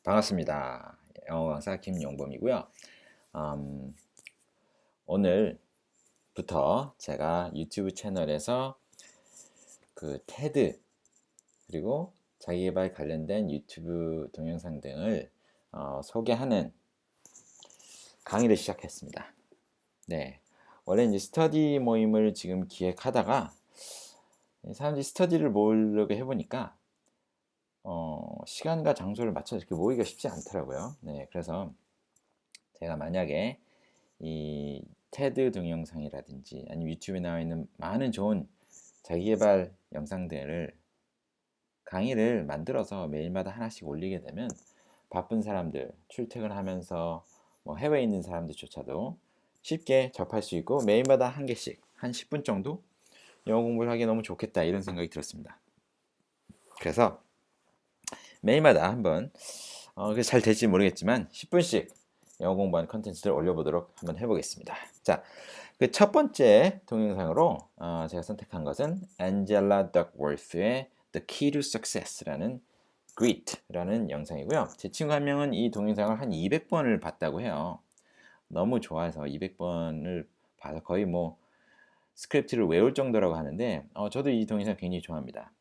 반갑습니다. 영어 강사 김용범이고요. 오늘부터 제가 유튜브 채널에서 그 테드 그리고 자기계발 관련된 유튜브 동영상 등을 소개하는 강의를 시작했습니다. 네, 원래 이제 스터디 모임을 지금 기획하다가 사람들이 스터디를 모으려고 해보니까 시간과 장소를 맞춰서 이렇게 모이기가 쉽지 않더라고요. 네, 그래서 제가 만약에 이 테드 동영상이라든지 아니면 유튜브에 나와 있는 많은 좋은 자기계발 영상들을 강의를 만들어서 매일마다 하나씩 올리게 되면 바쁜 사람들, 출퇴근하면서 뭐 해외에 있는 사람들조차도 쉽게 접할 수 있고 매일마다 한 개씩 한 10분 정도 영어 공부를 하기 너무 좋겠다 이런 생각이 들었습니다. 그래서 매일마다 한번 그게 잘 될지 모르겠지만 10분씩 영어 공부하는 컨텐츠를 올려보도록 한번 해보겠습니다. 자, 그 첫 번째 동영상으로 제가 선택한 것은 Angela Duckworth의 The Key to Success라는 Grit라는 영상이고요. 제 친구 한 명은 이 동영상을 한 200번을 봤다고 해요. 너무 좋아해서 200번을 봐서 거의 뭐 스크립트를 외울 정도라고 하는데 저도 이 동영상 굉장히 좋아합니다.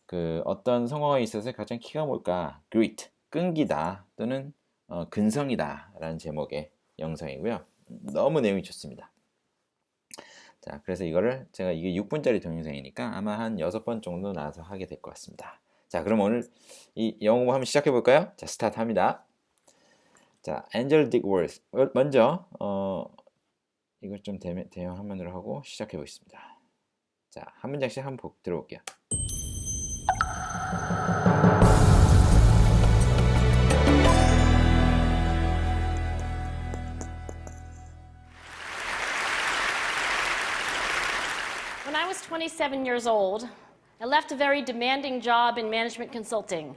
그 어떤 성공에 있어서 가장 키가 뭘까? Grit, 끈기다 또는 근성이다 라는 제목의 영상이고요. 너무 내용이 좋습니다. 자, 그래서 이거를 제가 이게 6분짜리 동영상이니까 아마 한 6번 정도 나와서 하게 될 것 같습니다. 자, 그럼 오늘 이 영어 공부 한번 시작해 볼까요? 자, 스타트 합니다. 자, Angela Duckworth. 먼저 이걸 좀 대형 화면으로 하고 시작해 보겠습니다. 자, 한 문장씩 한번 들어볼게요. When I was 27 years old, I left a very demanding job in management consulting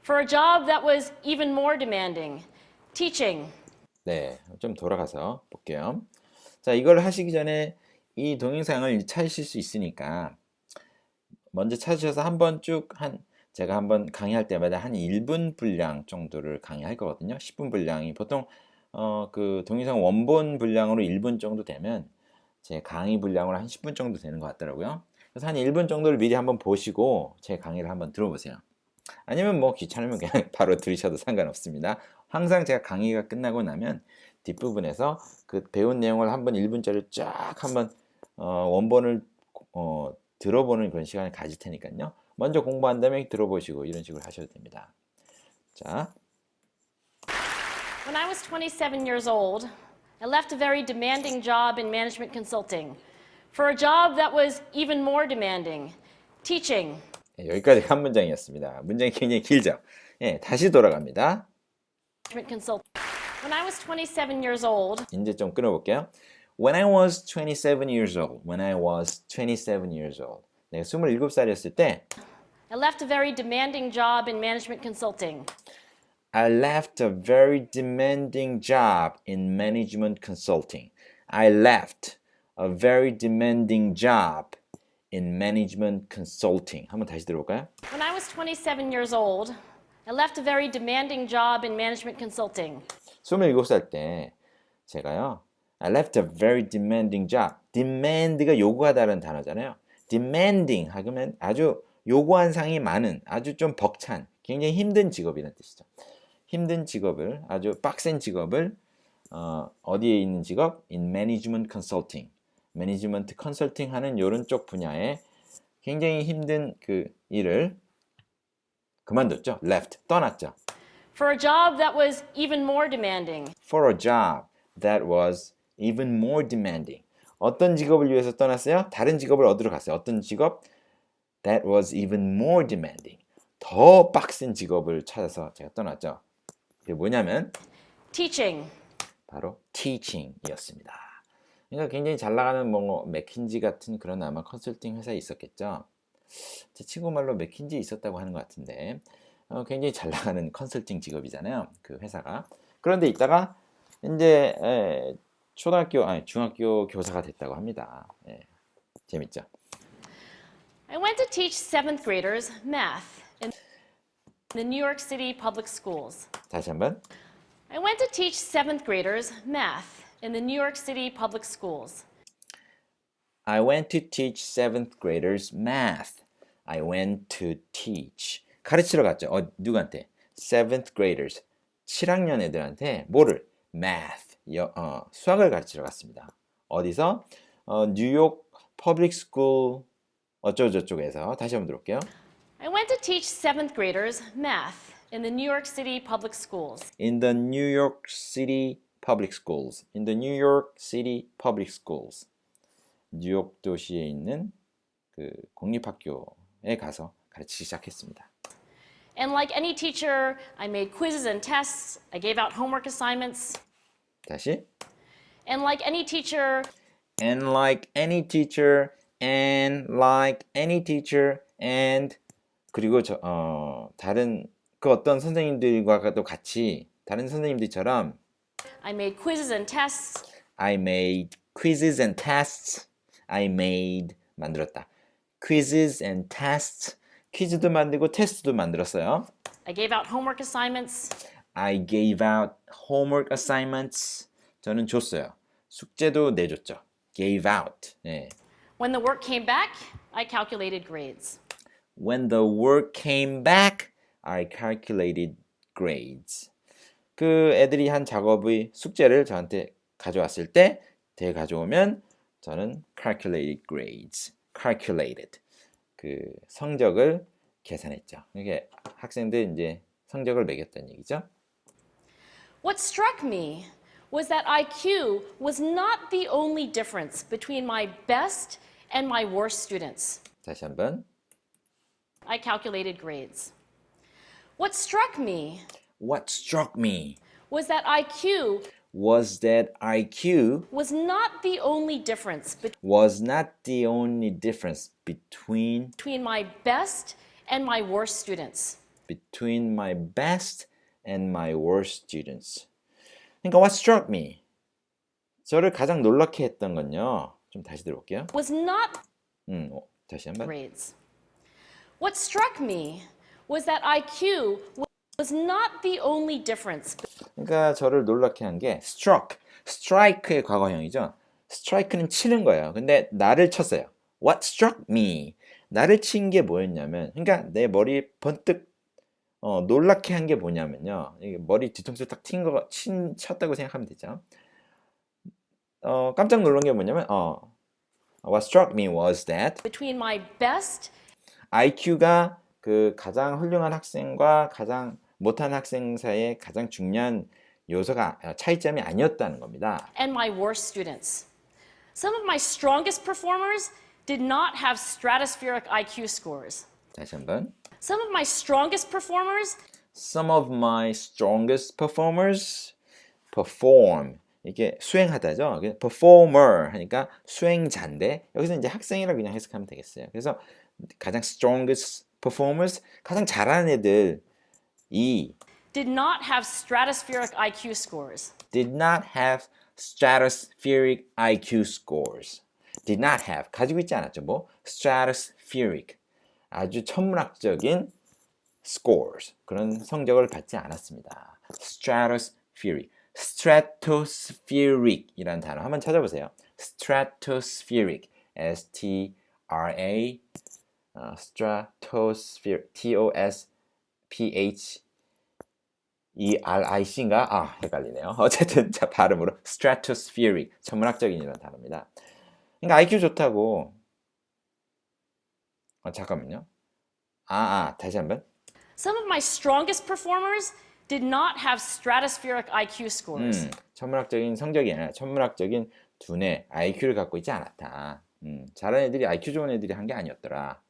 for a job that was even more demanding, teaching. 네, 좀 돌아가서 볼게요. 자, 이걸 하시기 전에 이 동영상을 찾으실 수 있으니까 먼저 찾으셔서 한번 제가 한번 강의할 때마다 한 1분 분량 정도를 강의할 거거든요. 10분 분량이 보통 그 동영상 원본 분량으로 1분 정도 되면 제 강의 분량으로 한 10분 정도 되는 것 같더라고요. 그래서 한 1분 정도를 미리 한번 보시고 제 강의를 한번 들어보세요. 아니면 뭐 귀찮으면 그냥 바로 들으셔도 상관없습니다. 항상 제가 강의가 끝나고 나면 뒷부분에서 그 배운 내용을 한번 1분짜리 쫙 한번 원본을 들어보는 그런 시간을 가질 테니까요. 먼저 공부한 다음에 들어보시고 이런 식으로 하셔도 됩니다. 자. When I was 27 years old, I left a very demanding job in management consulting for a job that was even more demanding, teaching. 네, 여기까지 한 문장이었습니다. 문장이 굉장히 길죠? 예, 다시 돌아갑니다. When I was 27 years old. 이제 좀 끊어볼게요. When I was 27 years old. When I was 27 years old. 내가 27살이었을 때 I left a very demanding job in management consulting. I left a very demanding job in management consulting. I left a very demanding job in management consulting. 한번 다시 들어볼까요? When I was 27 years old, I left a very demanding job in management consulting. 27살 때 제가요. I left a very demanding job. demand가 요구하다라는 단어잖아요. demanding 하면 아주 요구한 사항이 많은, 아주 좀 벅찬, 굉장히 힘든 직업이라는 뜻이죠. 힘든 직업을, 아주 빡센 직업을 어디에 있는 직업? In management consulting. 매니지먼트 컨설팅 하는 이런 쪽 분야에 굉장히 힘든 그 일을 그만뒀죠. left, 떠났죠. For a job that was even more demanding. For a job that was even more demanding. 어떤 직업을 위해서 떠났어요? 다른 직업을 얻으러 갔어요. 어떤 직업? That was even more demanding. 더 빡센 직업을 찾아서 제가 떠났죠. 그게 뭐냐면 Teaching. 바로 teaching이었습니다. 그러니까 굉장히 잘 나가는 뭐 맥킨지 같은 그런 아마 컨설팅 회사에 있었겠죠. 제 친구 말로 맥킨지 있었다고 하는 것 같은데 굉장히 잘 나가는 컨설팅 직업이잖아요. 그 회사가. 그런데 있다가 이제 중학교 교사가 됐다고 합니다. 예, 재밌죠? I went to teach 7th graders math. the New York City public schools. 다시 한번. I went to teach 7th graders math in the New York City public schools. I went to teach 7th graders math. I went to teach. 가르치러 갔죠. 누구한테? 7th graders. 7학년 애들한테 뭐를? math. 수학을 가르치러 갔습니다. 어디서? 뉴욕 퍼블릭 스쿨 어쩌고저쩌고에서 다시 한번 들어볼게요. I went to teach 7th graders math in the New York City public schools. In the New York City public schools. In the New York City public schools. 뉴욕 도시에 있는 그 공립학교에 가서 가르치기 시작했습니다. And like any teacher, I made quizzes and tests. I gave out homework assignments. 다시. And like any teacher, And like any teacher, and like any teacher, and 그리고 다른 그 어떤 선생님들과도 같이 다른 선생님들처럼 I made quizzes and tests. I made quizzes and tests. I made 만들었다. quizzes and tests. 퀴즈도 만들고 테스트도 만들었어요. I gave out homework assignments. I gave out homework assignments. 저는 줬어요. 숙제도 내줬죠. gave out. 네. When the work came back, I calculated grades. When the work came back, I calculated grades. 그 애들이 한 작업의 숙제를 저한테 가져왔을 때, 가져오면 저는 calculated grades. calculated. 그 성적을 계산했죠. 이게 학생들 이제 성적을 매겼다는 얘기죠. What struck me was that IQ was not the only difference between my best and my worst students. 다시 한번. I calculated grades. What struck me What struck me was that IQ was that IQ was not the only difference was not the only difference between my best and my worst students. my best and my worst students. 그러니까 what struck me. 저를 가장 놀랍게 했던 건요. 좀 다시 들어볼게요. Was not 다시 한번. grades. What struck me was that IQ was not the only difference. 그러니까 저를 놀랍게 한 게 struck, strike의 과거형이죠. strike는 치는 거예요. 근데 나를 쳤어요. What struck me. 나를 친 게 뭐였냐면, 그러니까 내 머리 번뜩 놀랍게 한 게 뭐냐면요. 이게 머리 뒤통수 딱 쳤다고 생각하면 되죠. 깜짝 놀란 게 뭐냐면, what struck me was that Between my best IQ가 그 가장 훌륭한 학생과 가장 못한 학생 사이에 가장 중요한 요소가 차이점이 아니었다는 겁니다. and my worst students. Some of my strongest performers did not have stratospheric IQ scores. 다시 한번. Some of my strongest performers Some of my strongest performers perform. 이게 수행하다죠. performer 하니까 수행자인데 여기서 이제 학생이라고 그냥 해석하면 되겠어요. 그래서 가장 strongest performers 가장 잘하는 애들 did not have stratospheric IQ scores. did not have stratospheric IQ scores. did not have 가지고 있지 않았죠. 뭐 stratospheric 아주 천문학적인 scores 그런 성적을 받지 않았습니다. stratospheric 이라는 단어 한번 찾아보세요. stratospheric stratospheric TOSPHERIC인가? 헷갈리네요. 어쨌든 자 발음으로 stratospheric 천문학적인 이런 단어입니다. 그러니까 IQ 좋다고 잠깐만요. 다시 한번. Some of my strongest performers did not have stratospheric IQ scores. 천문학적인 성적이 아니라 천문학적인 두뇌 IQ를 갖고 있지 않았다. 잘하는 애들이 IQ 좋은 애들이 한 게 아니었더라.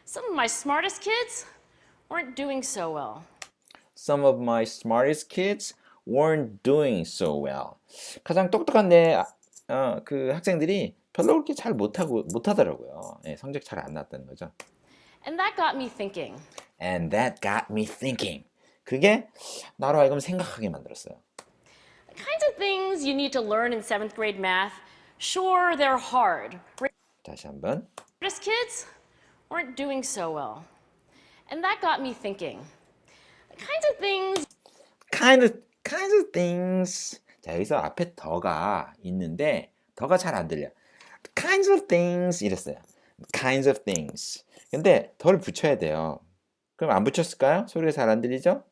Some of my smartest kids weren't doing so well. Some of my smartest kids weren't doing so well. 가장 똑똑한 그 학생들이 별로 그렇게 잘 못하더라고요. 성적 잘 안 났다는 거죠. And that got me thinking. And that got me thinking. 그게 나로 하여금 생각하게 만들었어요. The kinds of things you need to learn in 7th grade math, sure, they're hard. 다시 한번. Smartest kids weren't doing so well. And that got me thinking. kinds of things kinds of things. 자, 여기서 앞에 더가 있는데 더가 잘 안 들려. kinds of things 이랬어요. kinds of things. 근데 더를 붙여야 돼요. 그럼 안 붙였을까요? 소리가 잘 안 들리죠?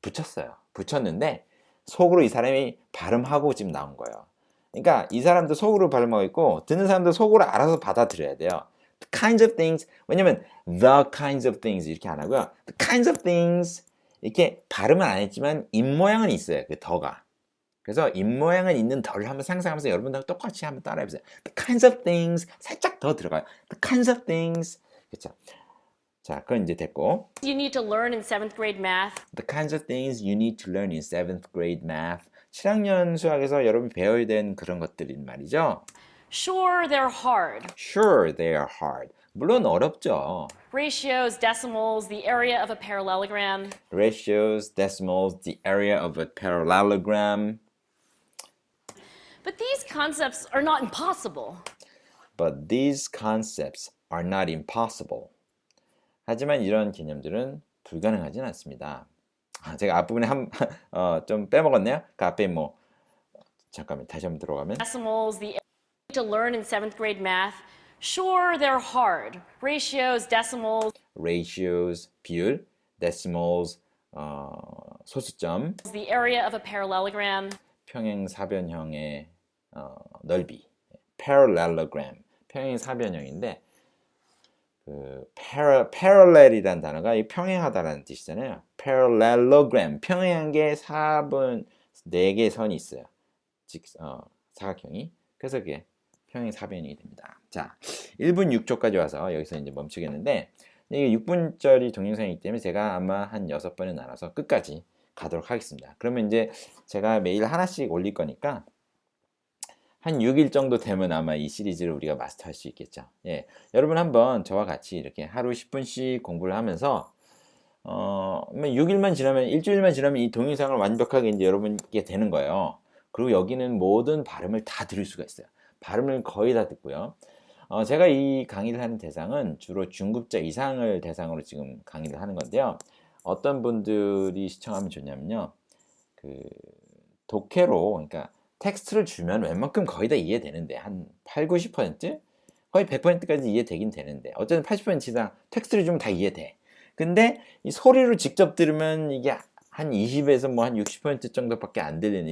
붙였어요. 붙였는데 속으로 이 사람이 발음하고 지금 나온 거예요. 그러니까 이 사람도 속으로 발음하고 있고 듣는 사람도 속으로 알아서 받아들여야 돼요. The kinds of things. 왜냐면 the kinds of things 이렇게 안 하고요. The kinds of things 이렇게 발음은 안 했지만 입모양은 있어요. 그 더가. 그래서 입모양은 있는 더를 한번 상상하면서 여러분들 똑같이 한번 따라해보세요. The kinds of things 살짝 더 들어가요. The kinds of things. 그렇죠. 자, 그건 이제 됐고. you need to learn in 7th grade math. The kinds of things you need to learn in 7th grade math. 7학년 수학에서 여러분이 배워야 되는 그런 것들인 말이죠. Sure, they're hard. Sure, they are hard. 물론 어렵죠. Ratios, decimals, the area of a parallelogram. Ratios, decimals, the area of a parallelogram. But these concepts are not impossible. But these concepts are not impossible. 하지만 이런 개념들은 불가능하진 않습니다. 제가 앞부분에 좀 빼먹었네요. 그 앞에 뭐 잠깐만 다시 한번 들어가면 Decimals, the area to learn in 7th grade math. Sure, they're hard. Ratios, decimals, ratios, 비율, decimals, 소수점, the area of a parallelogram. 평행사변형의 넓이, parallelogram, 평행사변형인데 그 parallel이라는 단어가 이 평행하다라는 뜻이잖아요. parallelogram, 평행한 게 4분 4개의 선이 있어요. 사각형이. 그래서 그게 평행사변형이 됩니다. 자, 1분 6초까지 와서 여기서 이제 멈추겠는데 이게 6분짜리 동영상이기 때문에 제가 아마 한 6번에 나눠서 끝까지 가도록 하겠습니다. 그러면 이제 제가 매일 하나씩 올릴 거니까 한 6일 정도 되면 아마 이 시리즈를 우리가 마스터할 수 있겠죠. 예, 여러분 한번 저와 같이 이렇게 하루 10분씩 공부를 하면서 6일만 지나면 일주일만 지나면 이 동영상을 완벽하게 이제 여러분께 되는 거예요. 그리고 여기는 모든 발음을 다 들을 수가 있어요. 발음을 거의 다 듣고요. 제가 이 강의를 하는 대상은 주로 중급자 이상을 대상으로 지금 강의를 하는 건데요. 어떤 분들이 시청하면 좋냐면요. 그 독해로 그러니까 텍스트를 주면 웬만큼 거의 다 이해되는데 한 8, 90% 거의 100%까지 이해되긴 되는데 어쨌든 80% 이상 텍스트를 주면 다 이해돼. 근데 이 소리로 직접 들으면 이게 한 20에서 뭐 한 60% 정도밖에 안 들리는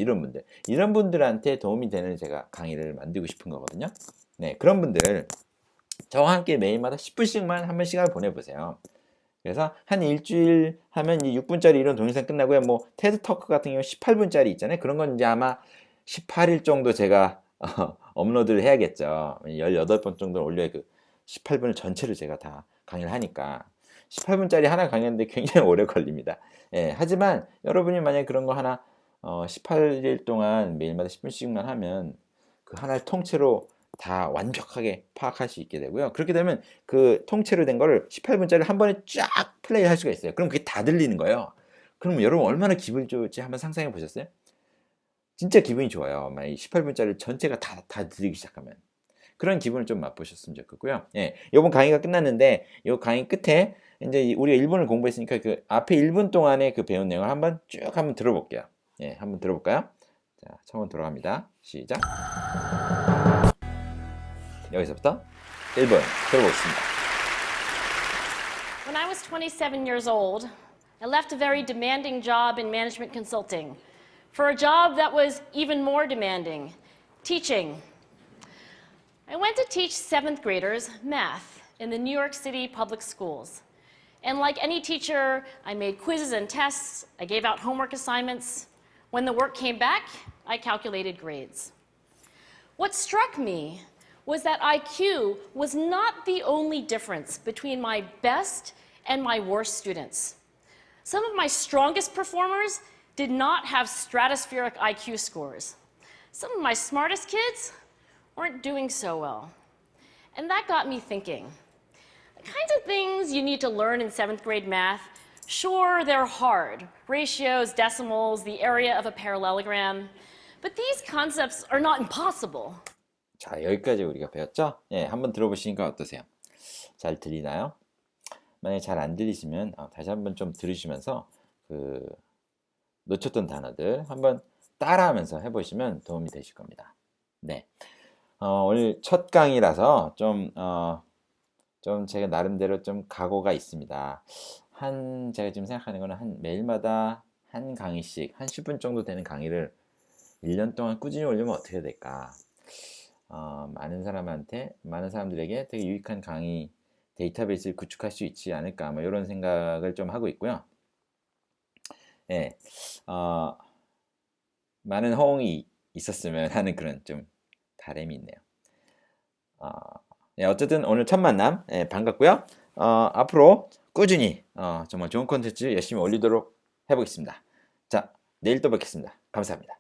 이런 분들한테 도움이 되는 제가 강의를 만들고 싶은 거거든요. 네, 그런 분들 저와 함께 매일마다 10분씩만 한 번씩을 보내보세요. 그래서 한 일주일 하면 이 6분짜리 이런 동영상 끝나고요. 뭐 테드 터크 같은 경우 18분짜리 있잖아요. 그런 건 이제 아마 18일 정도 제가 업로드를 해야겠죠. 18번 정도 올려야 그 18분을 전체를 제가 다 강의를 하니까 18분짜리 하나 강의하는데 굉장히 오래 걸립니다. 예, 하지만 여러분이 만약에 그런 거 하나 18일 동안 매일마다 10분씩만 하면 그 하나를 통째로 다 완벽하게 파악할 수 있게 되고요. 그렇게 되면 그 통째로 된 거를 18분짜리 한 번에 쫙 플레이 할 수가 있어요. 그럼 그게 다 들리는 거예요. 그럼 여러분 얼마나 기분이 좋을지 한번 상상해 보셨어요? 진짜 기분이 좋아요. 만약 18분짜리 전체가 다 들리기 시작하면. 그런 기분을 좀 맛보셨으면 좋겠고요. 예, 이번 강의가 끝났는데 이 강의 끝에 이제 우리가 1분을 공부했으니까 그 앞에 1분 동안에 그 배운 내용을 쭉 한번 들어볼게요. 예, 한번 들어볼까요? 자, 처음 들어갑니다. 시작. 여기서부터 1분 들어보겠습니다. When I was 27 years old, I left a very demanding job in management consulting for a job that was even more demanding, teaching. I went to teach 7th graders math in the New York City public schools. And like any teacher, I made quizzes and tests, I gave out homework assignments. When the work came back, I calculated grades. What struck me was that IQ was not the only difference between my best and my worst students. Some of my strongest performers did not have stratospheric IQ scores. Some of my smartest kids weren't doing so well. And that got me thinking. The kinds of things you need to learn in 7th grade math, sure, they're hard. Ratios, decimals, the area of a parallelogram. But these concepts are not impossible. 자, 여기까지 우리가 배웠죠? 예, 한번 들어보시니까 어떠세요? 잘 들리나요? 만약에 잘 안 들리시면 다시 한번 좀 들으시면서 그 놓쳤던 단어들 한번 따라하면서 해보시면 도움이 되실 겁니다. 네, 오늘 첫 강의라서 좀 제가 나름대로 좀 각오가 있습니다. 제가 지금 생각하는 거는 매일마다 한 강의씩 한 10분 정도 되는 강의를 1년 동안 꾸준히 올리면 어떻게 될까? 많은 사람들에게 되게 유익한 강의 데이터베이스를 구축할 수 있지 않을까, 뭐 이런 생각을 좀 하고 있고요. 예, 많은 호응이 있었으면 하는 그런 좀 바람이 있네요. 예, 어쨌든 오늘 첫 만남, 예, 반갑고요. 앞으로 꾸준히 정말 좋은 콘텐츠 열심히 올리도록 해보겠습니다. 자, 내일 또 뵙겠습니다. 감사합니다.